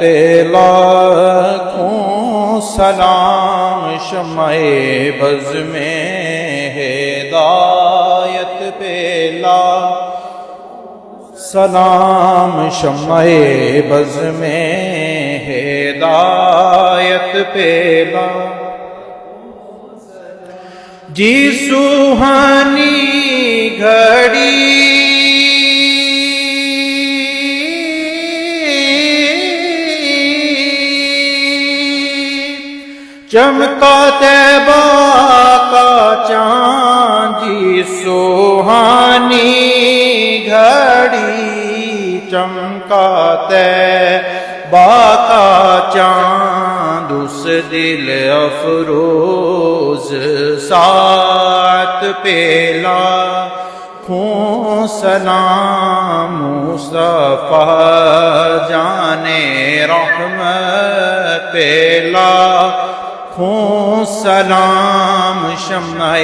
پہ لاکھوں سلام، شمع بز میں ہدایت پہ لاکھوں سلام، شمع بز میں ہدایت پہ لاکھوں جی سوہانی گھڑی چمکا طیبہ کا چاند، جی سوہانی گھڑی چمکا طیبہ کا چاند، اس دل افروز ساعت پہ لاکھوں سلام، مصطفیٰ جانے رحمت پہ لاکھوں سلام، شمع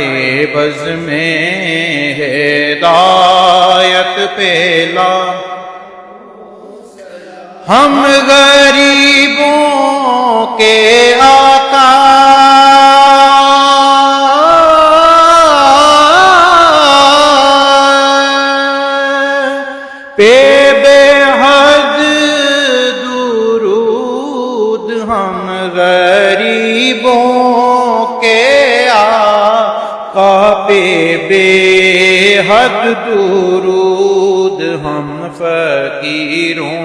بز میں ہدایت پہ لاکھوں ہم غریبوں کے آقا پہ بے حد درود، ہم غریبوں کے آقا پہ بے حد درود، ہم فقیروں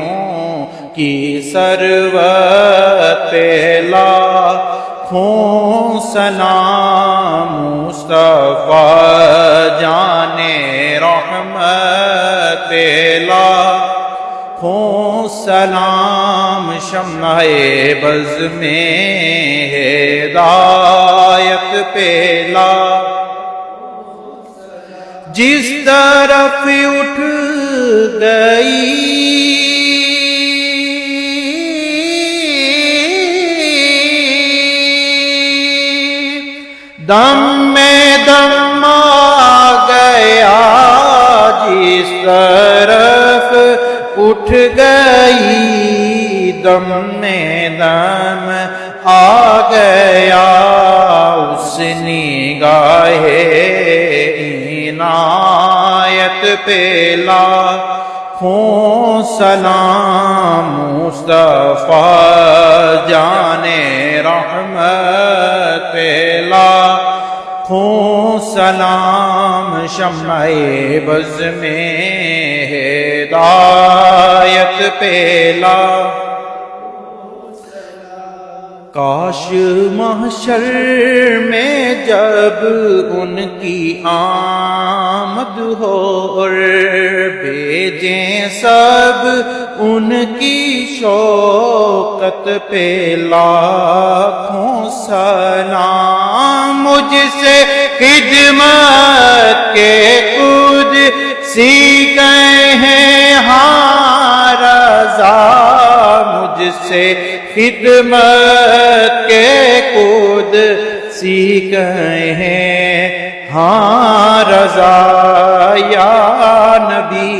کی سروت پہ لاکھوں سلام، مصطفیٰ جانے رحمت پہ لاکھوں سلام، شمع بز میں ہدایت پہ لاکھوں جس طرف اٹھ گئی دم میں دم آ گیا، جس طرف اٹھ گئی دم میں دم آ گیا، اس نگاہ عنایت پہ لاکھوں سلام، مصطفیٰ جانے رحمت پہ لاکھوں سلام، شمع بز میں ہدایت پہ لاکھوں کاش محشر میں جب ان کی آمد ہو اور بھیجیں سب ان کی شوکت پہ لاکھوں سلام، مجھ سے خدمت کے خود سی کہیں ہاں رضا، مجھ سے خدمت کے خود سی کہیں ہاں رضا، یا نبی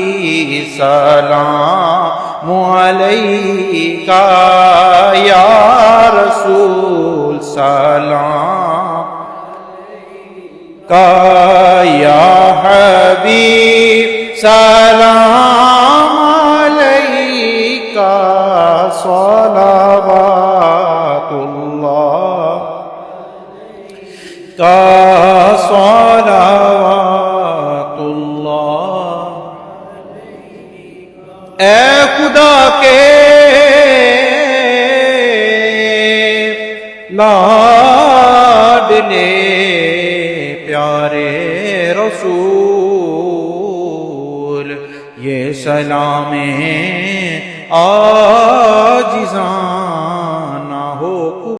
سلام علیکہ، یا رسول سلام کا، یا حبیب سلام علیکہ، صلوات اللہ کا، صلوات اللہ۔ اے خدا کے لاڈلے پیارے رسول، یہ سلام عاجزاں